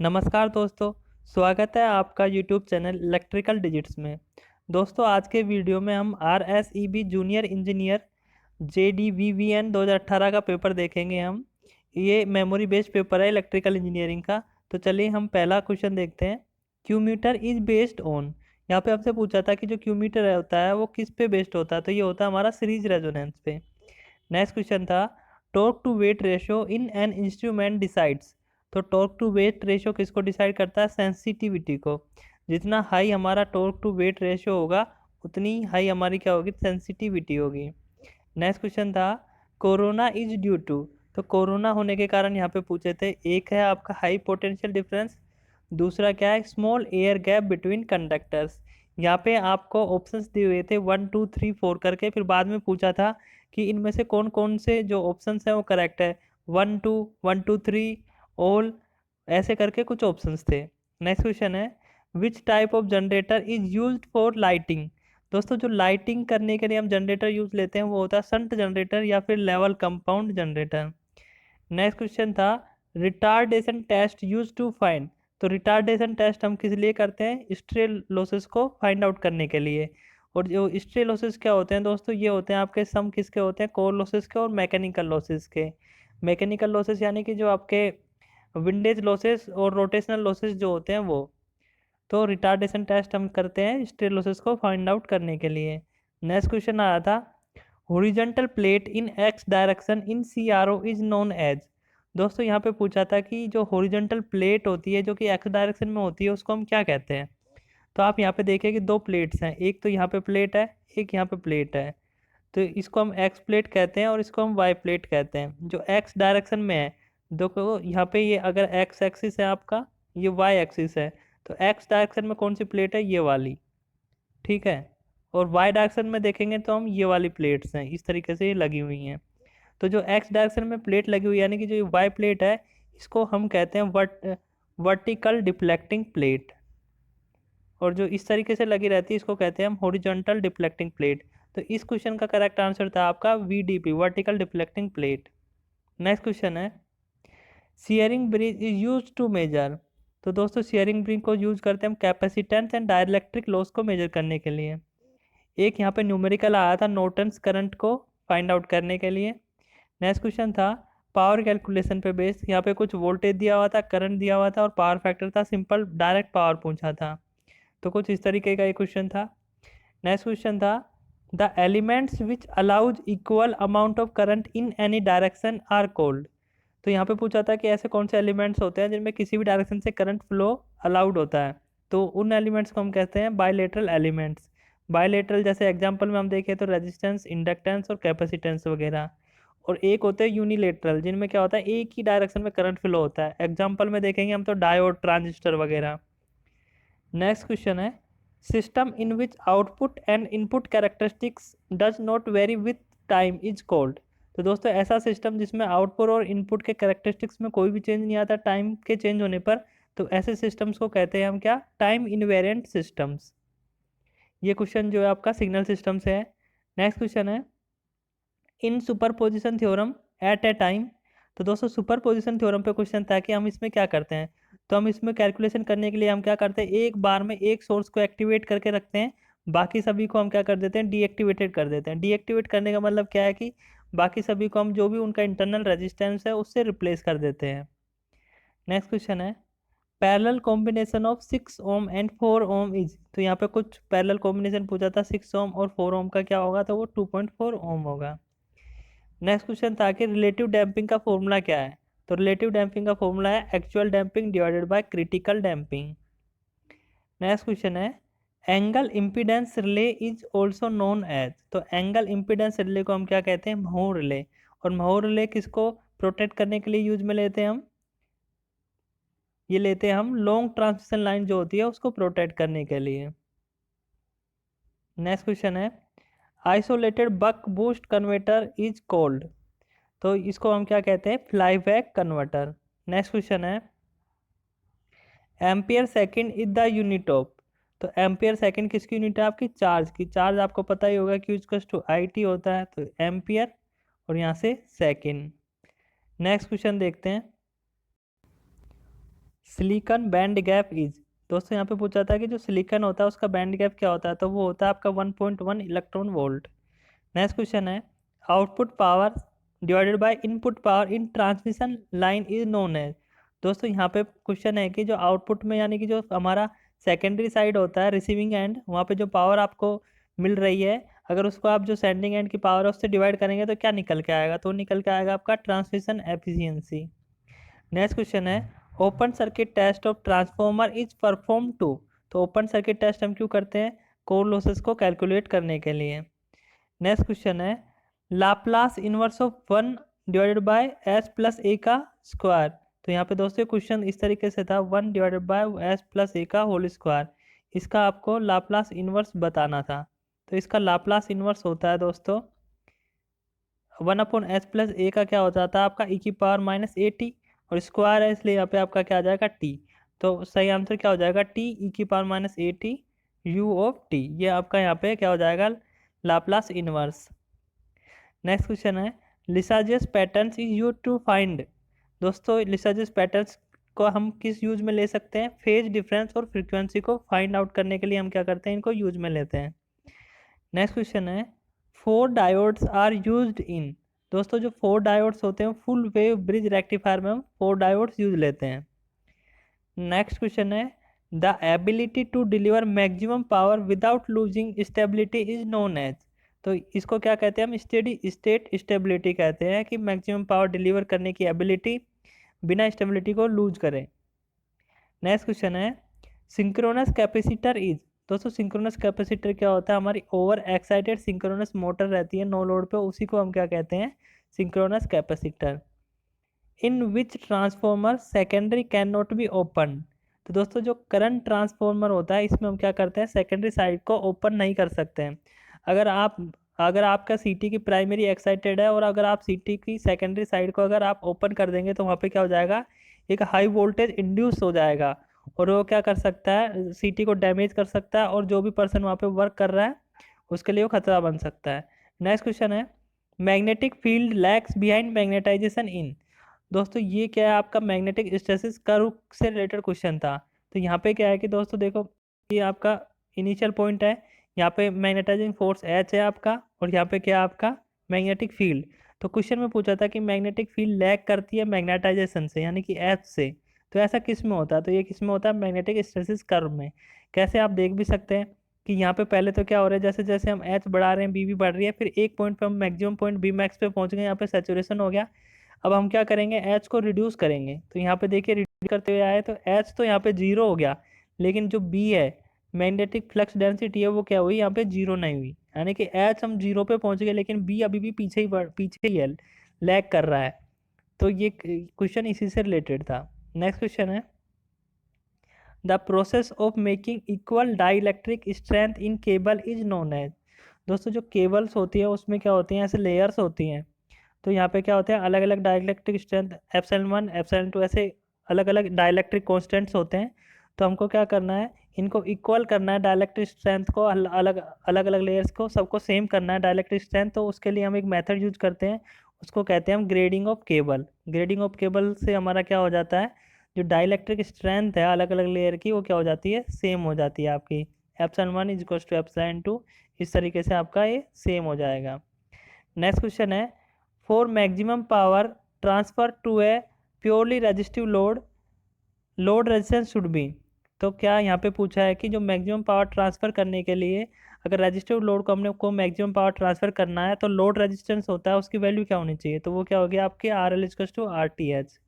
नमस्कार दोस्तों। स्वागत है आपका यूट्यूब चैनल इलेक्ट्रिकल डिजिट्स में। दोस्तों आज के वीडियो में हम RSEB जूनियर इंजीनियर JDVVN 2018 का पेपर देखेंगे। हम ये मेमोरी बेस्ड पेपर है इलेक्ट्रिकल इंजीनियरिंग का। तो चलिए हम पहला क्वेश्चन देखते हैं। क्यूमीटर इज बेस्ड ऑन, यहाँ पे आपसे पूछा था कि जो क्यूमीटर होता है वो किस पे बेस्ड होता है, तो ये होता है हमारा सीरीज रेजोनेंस पे। नेक्स्ट क्वेश्चन था torque to weight ratio in an instrument decides, तो टॉर्क टू वेट रेशियो किसको डिसाइड करता है? सेंसिटिविटी को। जितना हाई हमारा टॉर्क टू वेट रेशियो होगा उतनी हाई हमारी क्या होगी? सेंसिटिविटी होगी। नेक्स्ट क्वेश्चन था कोरोना इज ड्यू टू, तो कोरोना होने के कारण यहाँ पे पूछे थे। एक है आपका हाई पोटेंशियल डिफरेंस, दूसरा क्या है? Small air gap between conductors. यहाँ पे आपको ऑप्शंस दिए हुए थे 1 2 3 4 करके, फिर बाद में पूछा था कि इनमें से कौन कौन से जो ऑप्शंस हैं वो करेक्ट है। 1 2 1 2 3 ऑल, ऐसे करके कुछ ऑप्शंस थे। नेक्स्ट क्वेश्चन है which type of generator is used for lighting. दोस्तों जो लाइटिंग करने के लिए हम जनरेटर यूज लेते हैं वो होता है शंट जनरेटर या फिर level compound generator. Next question था retardation test use to find, तो रिटार्डेशन टेस्ट हम किस लिए करते हैं? स्ट्रे लॉसेस को फाइंड आउट करने के लिए। और जो स्ट्रे लॉसेस क्या होते हैं दोस्तों? ये होते हैं आपके सम किसके होते हैं? कोर लॉसेस के और मैकेनिकल लॉसेस के। मैकेनिकल लॉसेस यानी कि जो आपके विंडेज लॉसेस और रोटेशनल लॉसेस जो होते हैं वो। तो रिटार्डेशन टेस्ट हम करते हैं स्ट्रे लॉसेस को फाइंड आउट करने के लिए। नेक्स्ट क्वेश्चन आया था horizontal plate in X direction in CRO is known as. दोस्तों यहाँ पे पूछा था कि जो हॉरिजॉन्टल प्लेट होती है जो कि एक्स डायरेक्शन में होती है उसको हम क्या कहते हैं? तो आप यहाँ पे देखिए कि दो प्लेट्स हैं, एक तो यहाँ पे प्लेट है, एक यहाँ पे प्लेट है। तो इसको हम एक्स प्लेट कहते हैं और इसको हम वाई प्लेट कहते हैं। जो एक्स डायरेक्शन में है, देखो यहाँ पे ये अगर एक्स एक्सिस है आपका, ये वाई एक्सिस है, तो एक्स डायरेक्शन में कौन सी प्लेट है? ये वाली। ठीक है। और वाई डायरेक्शन में देखेंगे तो हम ये वाली प्लेट्स हैं, इस तरीके से ये लगी हुई हैं। तो जो एक्स डायरेक्शन में प्लेट लगी हुई है यानी कि जो वाई प्लेट है, इसको हम कहते हैं वर्टिकल डिफ्लेक्टिंग प्लेट। और जो इस तरीके से लगी रहती है इसको कहते हैं हम हॉरिजॉन्टल डिफ्लेक्टिंग प्लेट। तो इस क्वेश्चन का करेक्ट आंसर था आपका VDP, vertical deflecting plate. Next question है Schering bridge is use to measure, तो दोस्तों शेयरिंग ब्रिज को यूज करते हैं हम कैपेसिटेंस एंड डाइलेक्ट्रिक लॉस को मेजर करने के लिए। एक यहाँ पे न्यूमेरिकल आया था नॉर्टन्स करंट को फाइंड आउट करने के लिए। नेक्स्ट क्वेश्चन था पावर कैलकुलेशन पे बेस्ड, यहाँ पे कुछ वोल्टेज दिया हुआ था, करंट दिया हुआ था और पावर फैक्टर था, सिंपल डायरेक्ट पावर पूछा था। तो कुछ इस तरीके का एक क्वेश्चन था। नेक्स्ट क्वेश्चन था the elements which allows equal amount of current in any direction are called, तो यहाँ पे पूछा था कि ऐसे कौन से एलिमेंट्स होते हैं जिनमें किसी भी डायरेक्शन से करंट फ्लो अलाउड होता है। तो उन एलिमेंट्स को हम कहते हैं बायलेटरल एलिमेंट्स। बायलेटरल जैसे एग्जांपल में हम देखें तो रेजिस्टेंस, इंडक्टेंस और कैपेसिटेंस वगैरह। और एक होते हैं यूनिलेटरल जिनमें क्या होता है एक ही डायरेक्शन में करंट फ्लो होता है, एग्जांपल में देखेंगे हम तो डायोड, ट्रांजिस्टर वगैरह। नेक्स्ट क्वेश्चन है system in which output and input characteristics does not very with time is called, तो दोस्तों ऐसा सिस्टम जिसमें आउटपुट और इनपुट के कैरेक्टरिस्टिक्स में कोई भी चेंज नहीं आता टाइम के चेंज होने पर, तो ऐसे सिस्टम्स को कहते हैं हम क्या? Time invariant systems. ये क्वेश्चन जो है आपका सिग्नल सिस्टम से है। नेक्स्ट क्वेश्चन है in superposition theorem at a time, तो दोस्तों सुपरपोजिशन थ्योरम पे क्वेश्चन था कि हम इसमें क्या करते हैं? तो हम इसमें कैलकुलेशन करने के लिए हम क्या करते हैं? एक बार में एक सोर्स को एक्टिवेट करके रखते हैं, बाकी सभी को हम क्या कर देते हैं? डीएक्टिवेटेड कर देते हैं। डीएक्टिवेट करने का मतलब क्या है कि बाकी सभी को हम जो भी उनका इंटरनल रेजिस्टेंस है उससे रिप्लेस कर देते हैं। नेक्स्ट क्वेश्चन है parallel combination of 6 ohm and 4 ohm is, तो यहाँ पे कुछ पैरेलल कॉम्बिनेशन पूछा था 6 ओम और 4 ओम का, क्या होगा? तो वो 2.4 ओम होगा। नेक्स्ट क्वेश्चन था कि रिलेटिव डैम्पिंग का फॉर्मूला क्या है? तो रिलेटिव डैम्पिंग का फॉर्मूला है actual damping divided by critical damping. Next question है angle impedance relay is also known as, तो एंगल इम्पीडेंस रिले को हम क्या कहते हैं? Mho relay. और म्हो रिले किसको प्रोटेक्ट करने के लिए यूज में लेते हैं हम? ये लेते हैं हम लॉन्ग ट्रांसमिशन लाइन जो होती है उसको प्रोटेक्ट करने के लिए। नेक्स्ट क्वेश्चन है isolated buck boost converter is called, तो इसको हम क्या कहते हैं? Flyback converter. नेक्स्ट क्वेश्चन है ampere second is the unit of, तो एम्पियर सेकंड किसकी यूनिट है? आपकी चार्ज की। चार्ज आपको पता ही होगा कि Q टू IT होता है, तो एम्पियर और यहाँ से सेकंड। नेक्स्ट क्वेश्चन देखते हैं सिलिकॉन बैंड गैप इज। दोस्तों यहाँ पे पूछा था कि जो सिलिकॉन होता है उसका बैंड गैप क्या होता है, तो वो होता है आपका 1.1 इलेक्ट्रॉन वोल्ट। नेक्स्ट क्वेश्चन है output power divided by input power in transmission line is known as. दोस्तों यहाँ पे क्वेश्चन है कि जो आउटपुट में यानी कि जो हमारा सेकेंडरी साइड होता है रिसीविंग एंड, वहाँ पे जो पावर आपको मिल रही है, अगर उसको आप जो सेंडिंग एंड की पावर है उससे डिवाइड करेंगे तो क्या निकल के आएगा, तो निकल के आएगा आपका ट्रांसमिशन एफिशिएंसी। नेक्स्ट क्वेश्चन है open circuit test of transformer is perform to. तो ओपन सर्किट टेस्ट हम क्यों करते हैं, कोर लॉसेस को कैलकुलेट करने के लिए। नेक्स्ट क्वेश्चन है Laplace inverse of 1 divided by S plus A का स्क्वायर। तो यहाँ पे दोस्तों क्वेश्चन इस तरीके से था 1 divided by S plus A का होल स्क्वायर, इसका आपको लाप्लास इनवर्स बताना था। तो इसका लाप्लास इनवर्स होता है दोस्तों 1/s प्लस ए का क्या हो जाता है आपका e की पावर माइनस ए टी, और स्क्वायर है इसलिए यहाँ पे आपका क्या आ जाएगा टी। तो सही आंसर क्या हो जाएगा टी ई की power minus A T U of T, ये आपका यहाँ पे क्या हो जाएगा लाप्लास इनवर्स। नेक्स्ट क्वेश्चन है Lissajous patterns is use to find. दोस्तों लिसाजियस पैटर्न्स को हम किस यूज में ले सकते हैं, फेज डिफरेंस और फ्रीक्वेंसी को फाइंड आउट करने के लिए हम क्या करते हैं, इनको यूज में लेते हैं। नेक्स्ट क्वेश्चन है 4 डायोड्स आर यूज्ड इन। दोस्तों जो 4 डायोड्स होते हैं फुल वेव ब्रिज रेक्टिफायर में हम 4 डायोड्स यूज लेते हैं। नेक्स्ट क्वेश्चन है the ability to deliver maximum power without losing stability is known as. तो इसको क्या कहते हैं हम, स्टेडी स्टेट स्टेबिलिटी कहते हैं, कि मैक्सिमम पावर डिलीवर करने की एबिलिटी बिना स्टेबिलिटी को लूज करें। नेक्स्ट क्वेश्चन है सिंक्रोनस कैपेसिटर इज। दोस्तों सिंक्रोनस कैपेसिटर क्या होता है, हमारी ओवर एक्साइटेड सिंक्रोनस मोटर रहती है नो लोड पे, उसी को हम क्या कहते हैं, synchronous capacitor. In which transformer secondary can not be open. तो दोस्तों जो करंट ट्रांसफॉर्मर होता है इसमें हम क्या करते हैं, सेकेंडरी साइड को ओपन नहीं कर सकते हैं। अगर आपका सीटी की प्राइमरी एक्साइटेड है और अगर आप सीटी की सेकेंडरी साइड को अगर आप ओपन कर देंगे तो वहाँ पे क्या हो जाएगा, एक हाई वोल्टेज इंड्यूस हो जाएगा, और वो क्या कर सकता है, सीटी को डैमेज कर सकता है, और जो भी पर्सन वहाँ पे वर्क कर रहा है उसके लिए वो खतरा बन सकता है। नेक्स्ट क्वेश्चन है magnetic field lags behind magnetization in. दोस्तों ये क्या है, आपका मैग्नेटिक स्टैटिक्स कर्व से रिलेटेड क्वेश्चन था। तो यहाँ पे क्या है कि दोस्तों देखो, ये आपका इनिशियल पॉइंट है, यहाँ पे मैग्नेटाइजिंग फोर्स एच है आपका, और यहाँ पे क्या है आपका मैग्नेटिक फील्ड। तो क्वेश्चन में पूछा था कि मैग्नेटिक फील्ड लैग करती है मैग्नेटाइजेशन से यानी कि एच से, तो ऐसा किस में होता है, तो ये किस में होता है, मैग्नेटिक स्टैटिक्स कर्व में। कैसे आप देख भी सकते हैं कि यहाँ पे पहले तो क्या हो रहा है, जैसे जैसे हम एच बढ़ा रहे हैं बी भी बढ़ रही है, फिर एक पॉइंट पे हम मैक्सिमम पॉइंट बी मैक्स पे पहुंच गए, यहाँ पे सैचुरेशन हो गया। अब हम क्या करेंगे, एच को रिड्यूस करेंगे, तो यहाँ पे देखिए रिड्यूस करते हुए आए तो एच तो यहाँ पे जीरो हो गया, लेकिन जो बी है मैग्नेटिक फ्लक्स डेंसिटी है वो क्या हुई, यहाँ पे जीरो नहीं हुई, यानी कि एच हम जीरो पे पहुंच गए लेकिन बी अभी भी पीछे ही है, लैग कर रहा है। तो ये क्वेश्चन इसी से रिलेटेड था। नेक्स्ट क्वेश्चन है the process of making equal dielectric strength in cable is known as. दोस्तों जो केबल्स होती है उसमें क्या होती हैं, ऐसे लेयर्स होती हैं, तो यहाँ पे क्या होते हैं अलग अलग डाइलेक्ट्रिक स्ट्रेंथ एप्सिलॉन 1 एप्सिलॉन 2 ऐसे अलग अलग डाइलेक्ट्रिक कॉन्स्टेंट्स होते हैं। तो हमको क्या करना है, इनको इक्वल करना है, डाइलेक्ट्रिक स्ट्रेंथ को अलग अलग अलग लेयर्स को सबको सेम करना है डाइलेक्ट्रिक स्ट्रेंथ। तो उसके लिए हम एक मेथड यूज करते हैं, उसको कहते हैं हम grading of cable. Grading of cable से हमारा क्या हो जाता है, जो डाइलेक्ट्रिक स्ट्रेंथ है अलग अलग लेयर की वो क्या हो जाती है, सेम हो जाती है आपकी, epsilon 1 is equal to epsilon 2, इस तरीके से आपका ये सेम हो जाएगा। नेक्स्ट क्वेश्चन है for maximum power transfer to a purely resistive load resistance should be. तो क्या यहाँ पे पूछा है कि जो मैक्सिमम पावर ट्रांसफ़र करने के लिए अगर रेजिस्टिव लोड को हमने को मैक्सिमम पावर ट्रांसफ़र करना है तो लोड रेजिस्टेंस होता है उसकी वैल्यू क्या होनी चाहिए, तो वो क्या हो गया आपके R L equal to R T H.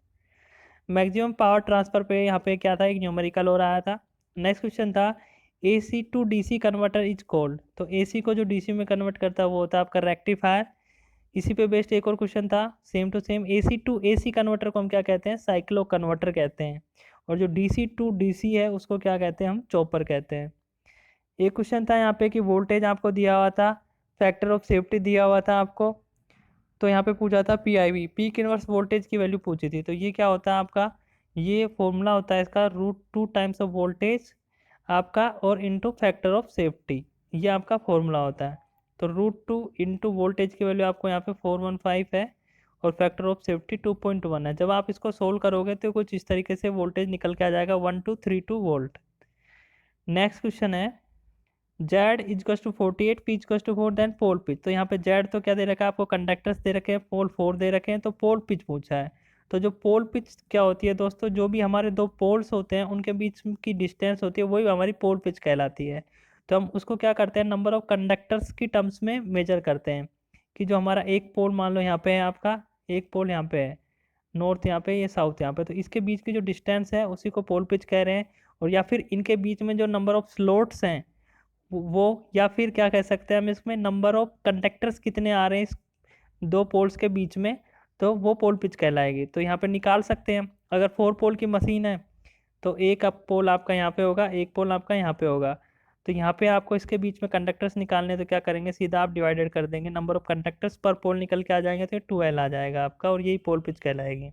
Maximum power transfer पे यहाँ पे क्या था, एक न्यूमेरिकल हो रहा था। नेक्स्ट क्वेश्चन था AC to DC converter is called. तो AC को जो DC में कन्वर्ट करता है वो होता है आपका रेक्टिफायर। इसी पे बेस्ड एक और क्वेश्चन था same to same, AC to AC converter को हम क्या कहते हैं, साइक्लो कन्वर्टर कहते हैं, और जो DC टू DC है उसको क्या कहते हैं, हम चॉपर कहते हैं। एक क्वेश्चन था यहाँ पे कि वोल्टेज आपको दिया हुआ था, फैक्टर ऑफ सेफ्टी दिया हुआ था आपको, तो यहाँ पे पूछा था PIV पीक इनवर्स वोल्टेज की वैल्यू पूछी थी। तो ये क्या होता है आपका, ये फॉर्मूला होता है इसका √2 टाइम्स ऑफ वोल्टेज आपका और इनटू फैक्टर ऑफ सेफ्टी, ये आपका फॉर्मूला होता है। तो √2 इंटू वोल्टेज की वैल्यू आपको यहाँ पे 415 है, और फैक्टर ऑफ सेफ्टी 2.1 है। जब आप इसको सोल्व करोगे तो कुछ इस तरीके से वोल्टेज निकल के आ जाएगा 1232 वोल्ट। नेक्स्ट क्वेश्चन है जेड इजकस टू 48, पी इजकस टू 4, देन पोल पिच। तो यहाँ पे जेड तो क्या दे रखा है आपको, कंडक्टर्स दे रखे हैं, पोल 4 दे रखे हैं, तो पोल पिच पूछा है। तो जो पोल पिच क्या होती है दोस्तों, जो भी हमारे दो पोल्स होते हैं उनके बीच की डिस्टेंस होती है वही हमारी पोल पिच कहलाती है। तो हम उसको क्या करते हैं, नंबर ऑफ कंडक्टर्स की टर्म्स में मेजर करते हैं कि जो हमारा एक पोल मान लो यहाँ पे है आपका, एक पोल यहाँ पे है, नॉर्थ यहाँ पे, ये साउथ यहाँ पे, तो इसके बीच की जो डिस्टेंस है उसी को पोल पिच कह रहे हैं। और या फिर इनके बीच में जो नंबर ऑफ स्लॉट्स हैं वो, या फिर क्या कह सकते हैं हम इसमें, नंबर ऑफ कंडक्टर्स कितने आ रहे हैं इस दो पोल्स के बीच में, तो वो पोल पिच कहलाएगी। तो यहाँ पे निकाल सकते हैं, अगर 4 पोल की मशीन है तो एक अप पोल आपका यहाँ पे होगा, एक पोल आपका यहाँ पे होगा। तो यहाँ पे आपको इसके बीच में कंडक्टर्स निकालने, तो क्या करेंगे, सीधा आप डिवाइडेड कर देंगे, नंबर ऑफ कंडक्टर्स पर पोल निकल के आ जाएंगे तो 12 आ जाएगा आपका, और यही पोल पिच कहलाएगी।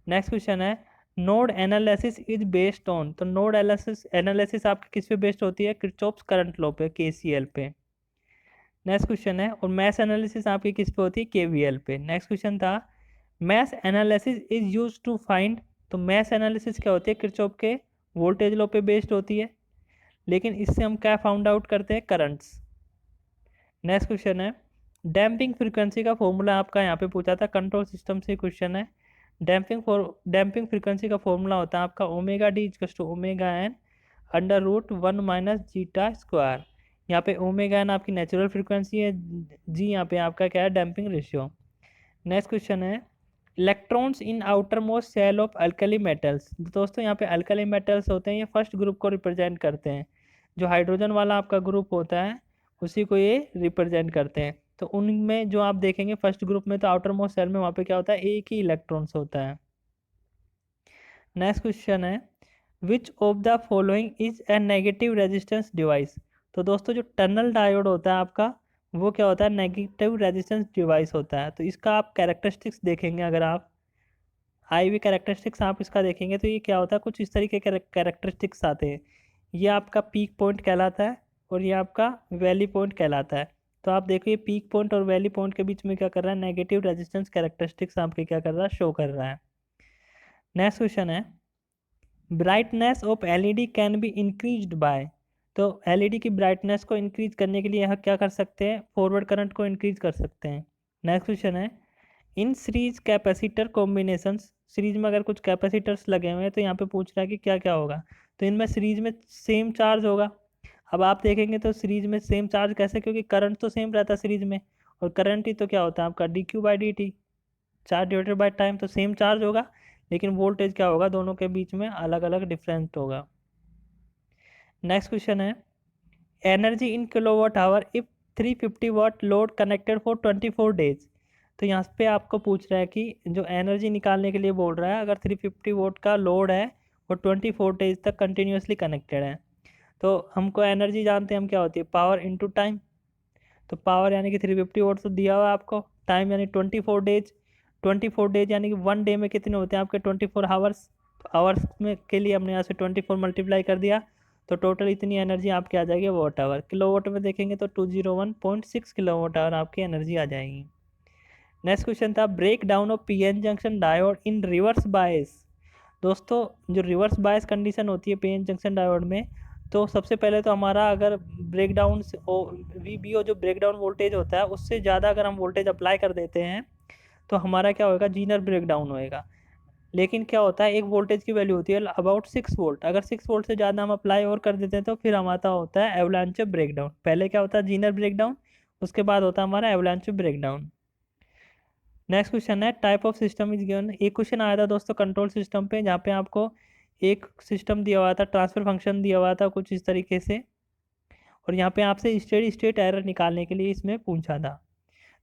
नेक्स्ट क्वेश्चन है node analysis is based on. तो नोड एनालिसिस आपकी किस पे बेस्ड होती है, किरचॉफ्स करंट लॉ पे, केसीएल पे। नेक्स्ट क्वेश्चन है और मैश एनालिसिस आपकी किस पे होती है, केवीएल पे। नेक्स्ट क्वेश्चन था mesh analysis is use to find. तो मैश एनालिसिस क्या होती है, किरचॉफ के वोल्टेज लॉ पे बेस्ड होती है, लेकिन इससे हम क्या फाउंड आउट करते हैं, करंट्स। नेक्स्ट क्वेश्चन है डैम्पिंग फ्रीक्वेंसी का फॉर्मूला आपका यहाँ पे पूछा था, कंट्रोल सिस्टम से क्वेश्चन है। डैम्पिंग फ्रीक्वेंसी का फॉर्मूला होता है आपका omega D equals to omega N under root 1 minus zeta square. यहाँ पे ओमेगा एन आपकी नेचुरल फ्रीक्वेंसी है, जी यहाँ पे आपका क्या है, डैम्पिंग रेशियो। नेक्स्ट क्वेश्चन है electrons in outermost shell of alkali metals. दोस्तों यहाँ पे अल्कली मेटल्स होते हैं, ये फर्स्ट ग्रुप को रिप्रेजेंट करते हैं, जो हाइड्रोजन वाला आपका ग्रुप होता है उसी को ये रिप्रेजेंट करते हैं। तो उनमें जो आप देखेंगे फर्स्ट ग्रुप में, तो आउटर मोस्ट शेल में वहाँ पे क्या होता है, एक ही इलेक्ट्रॉन्स होता है। नेक्स्ट क्वेश्चन है which of the following is a negative resistance device. तो दोस्तों जो टनल डायोड होता है आपका, वो क्या होता है, नेगेटिव रेजिस्टेंस डिवाइस होता है। तो इसका आप कैरेक्टरिस्टिक्स देखेंगे, अगर आप IV कैरेक्टरिस्टिक्स आप इसका देखेंगे तो ये क्या होता है, कुछ इस तरीके के कैरेक्टरिस्टिक्स आते हैं। ये आपका पीक पॉइंट कहलाता है और ये आपका वैली पॉइंट कहलाता है। तो आप देखो ये पीक पॉइंट और वैली पॉइंट के बीच में क्या कर रहा है, नेगेटिव रेजिस्टेंस कैरेक्टरिस्टिक्स आपके क्या कर रहा है, शो कर रहा है। नेक्स्ट क्वेश्चन है brightness of LED can be increased by. तो LED की ब्राइटनेस को इंक्रीज करने के लिए यह क्या कर सकते हैं, फॉरवर्ड करंट को इंक्रीज कर सकते हैं। नेक्स्ट क्वेश्चन है in series capacitor combinations. Series में अगर कुछ कैपेसिटर्स लगे हुए हैं तो यहाँ पे पूछ रहा है कि क्या क्या होगा, तो इनमें सीरीज में सेम चार्ज होगा। अब आप देखेंगे तो सीरीज में सेम चार्ज कैसे, क्योंकि करंट तो सेम रहता है सीरीज में, और करंट ही तो क्या होता है आपका dQ/dt, charge divided by time, तो सेम चार्ज होगा, लेकिन वोल्टेज क्या होगा, दोनों के बीच में अलग अलग डिफरेंस होगा। नेक्स्ट क्वेश्चन है energy in kilowatt hour if 350 watt load connected for 24 days. तो यहाँ पे आपको पूछ रहा है कि जो एनर्जी निकालने के लिए बोल रहा है, अगर 350 वाट का लोड है और 24 डेज तक कंटिन्यूसली कनेक्टेड है, तो हमको एनर्जी जानते हैं हम क्या होती है, पावर इनटू टाइम। तो पावर यानी कि 350 वाट तो दिया हुआ है आपको, टाइम यानी 24 डेज यानी कि 1 डे में कितने होते हैं आपके 24 आवर्स। आवर्स में के लिए हमने यहाँ से 24 मल्टीप्लाई कर दिया, तो टोटल इतनी एनर्जी आपकी आ जाएगी वॉट आवर। किलोवाट में देखेंगे तो 201.6 किलोवाट आवर आपकी एनर्जी आ जाएगी। नेक्स्ट क्वेश्चन था breakdown of PN junction diode in reverse bias. दोस्तों जो रिवर्स बायस कंडीशन होती है PN जंक्शन डायोड में, तो सबसे पहले तो हमारा अगर ब्रेक डाउन VBO जो ब्रेक डाउन वोल्टेज होता है उससे ज़्यादा अगर हम वोल्टेज अप्लाई कर देते हैं तो हमारा क्या होगा, जीनर ब्रेक डाउन होएगा। लेकिन क्या होता है, एक वोल्टेज की वैल्यू होती है अबाउट 6 वोल्ट, अगर 6 वोल्ट से ज़्यादा हम अप्लाई और कर देते हैं तो फिर हमारा होता है एवलांच ब्रेक डाउन। पहले क्या होता है, जीनर ब्रेक डाउन, उसके बाद होता है हमारा avalanche break down. Next question है type of system is given. एक क्वेश्चन आया था दोस्तों कंट्रोल सिस्टम पे, जहाँ पे आपको एक सिस्टम दिया हुआ था, ट्रांसफर फंक्शन दिया हुआ था कुछ इस तरीके से, और यहाँ पे आपसे स्टेडी स्टेट एरर निकालने के लिए इसमें पूछा था।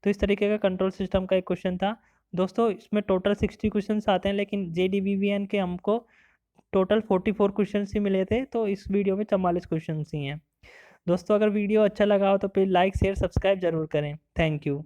तो इस तरीके का कंट्रोल सिस्टम का एक क्वेश्चन था दोस्तों। इसमें टोटल 60 क्वेश्चन आते हैं, लेकिन JDVVN के हमको टोटल 44 क्वेश्चन ही मिले थे, तो इस वीडियो में 44 क्वेश्चन ही हैं। दोस्तों अगर वीडियो अच्छा लगा हो तो प्लीज़ लाइक शेयर सब्सक्राइब जरूर करें। Thank you.